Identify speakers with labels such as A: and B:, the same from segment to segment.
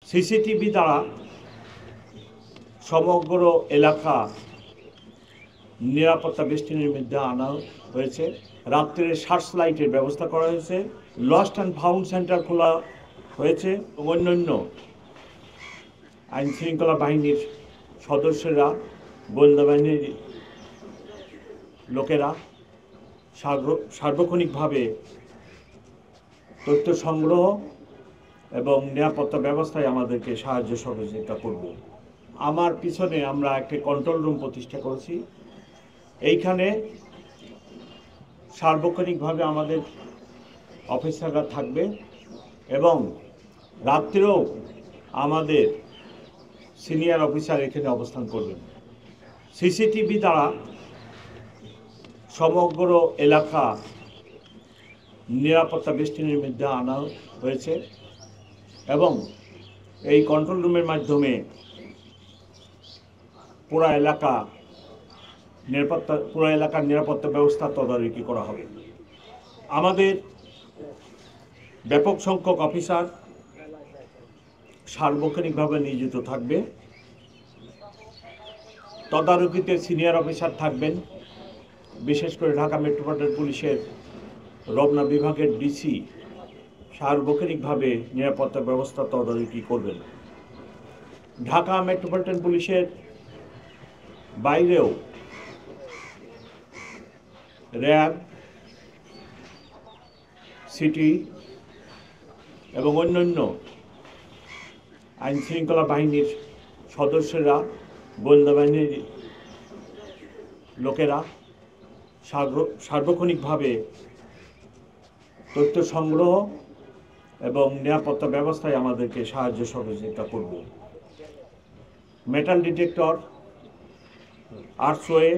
A: CCTV দ্বারা সমগ্র এলাকা নিরাপত্তা বেষ্টনীর মধ্যে আনা হয়েছে। রাত্রে সার্চ লাইটের ব্যবস্থা করা হয়েছে। লস্ট অ্যান্ড ফাউন্ড সেন্টার খোলা হয়েছে। অন্যান্য আইন শৃঙ্খলা বাহিনীর সদস্যরা, গোয়েন্দা বাহিনীর লোকেরা সার্বক্ষণিকভাবে তথ্য সংগ্রহ এবং নিরাপত্তা ব্যবস্থায় আমাদেরকে সাহায্য সহযোগিতা করব। আমার পিছনে আমরা একটি কন্ট্রোল রুম প্রতিষ্ঠা করেছি। এইখানে সার্বক্ষণিকভাবে আমাদের অফিসাররা থাকবে এবং রাত্রেও আমাদের সিনিয়র অফিসার এখানে অবস্থান করবেন। সিসিটিভি দ্বারা সমগ্র এলাকা নিরাপত্তা বেষ্টনীর মধ্যে আনা হয়েছে এবং এই কন্ট্রোল রুমের মাধ্যমে পুরো এলাকার নিরাপত্তা ব্যবস্থা তদারকি করা হবে। আমাদের ব্যাপক সংখ্যক অফিসার সার্বক্ষণিকভাবে নিয়োজিত থাকবে। তদারকিতে সিনিয়র অফিসার থাকবেন, বিশেষ করে ঢাকা মেট্রোপলিটন পুলিশের রমনা বিভাগের ডিসি সার্বক্ষণিকভাবে নিরাপত্তা ব্যবস্থা তদারকি করবেন। ঢাকা মেট্রোপলিটন পুলিশের বাইরেও র্যাব, সিটি এবং অন্যান্য আইন শৃঙ্খলা বাহিনীর সদস্যরা, গোয়েন্দা বাহিনীর লোকেরা সার্বক্ষণিকভাবে তথ্য সংগ্রহ এবং নিরাপত্তা ব্যবস্থায় আমাদেরকে সাহায্য সহযোগিতা করব। মেটাল ডিটেক্টর, আর্টসওয়ে,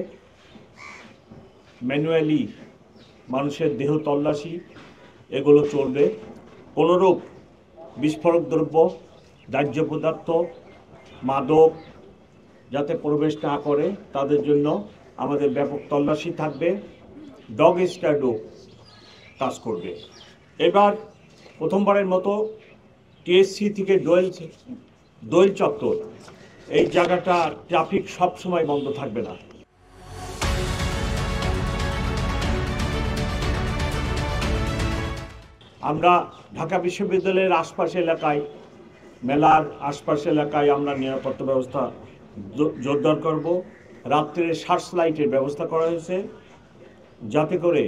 A: ম্যানুয়ালি মানুষের দেহ তল্লাশি এগুলো চলবে। কোনোরূপ বিস্ফোরক দ্রব্য, দাহ্য পদার্থ, মাদক যাতে প্রবেশ না করে তাদের জন্য আমাদের ব্যাপক তল্লাশি থাকবে। ডগ স্কোয়াডও কাজ করবে। এবার প্রথমবারের মতো টিএসসি থেকে দোয়েল চত্বর এই জায়গাটা ট্রাফিক সবসময় বন্ধ থাকবে না। আমরা ঢাকা বিশ্ববিদ্যালয়ের আশপাশ এলাকায়, মেলার আশপাশ এলাকায় আমরা নিরাপত্তা ব্যবস্থা জোরদার করব। রাত্রে সার্চ লাইটের ব্যবস্থা করা হয়েছে যাতে করে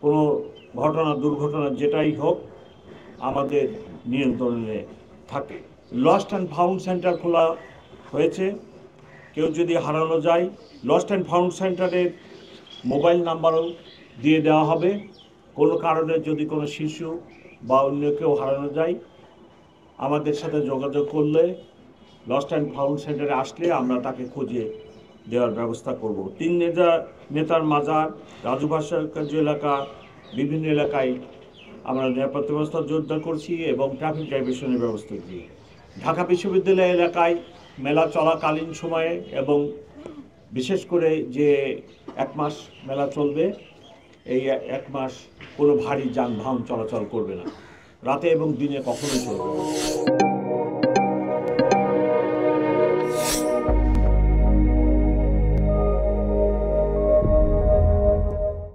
A: কোনো দুর্ঘটনা যেটাই হোক আমাদের নিয়ন্ত্রণে থাকে। লস্ট অ্যান্ড ফাউন্ড সেন্টার খোলা হয়েছে। কেউ যদি হারানো যায়, লস্ট অ্যান্ড ফাউন্ড সেন্টারের মোবাইল নাম্বারও দিয়ে দেওয়া হবে। কোনো কারণে যদি কোনো শিশু বা অন্য কেউ হারানো যায়, আমাদের সাথে যোগাযোগ করলে লস্ট অ্যান্ড ফাউন্ড সেন্টারে আসলে আমরা তাকে খুঁজে দেওয়ার ব্যবস্থা করব। 3 নেতার মাজার, রাজু ভাস্কর্য এলাকা, বিভিন্ন এলাকায় আমরা নিরাপত্তা ব্যবস্থা জোরদার করছি এবং ট্রাফিক ডাইভারশনের ব্যবস্থা করি। ঢাকা বিশ্ববিদ্যালয় এলাকায় মেলা চলাকালীন সময়ে এবং বিশেষ করে যে 1 মাস মেলা চলবে, এই 1 মাস কোনো ভারী যানবাহন চলাচল করবে না, রাতে এবং দিনে কখনোই চলবে না।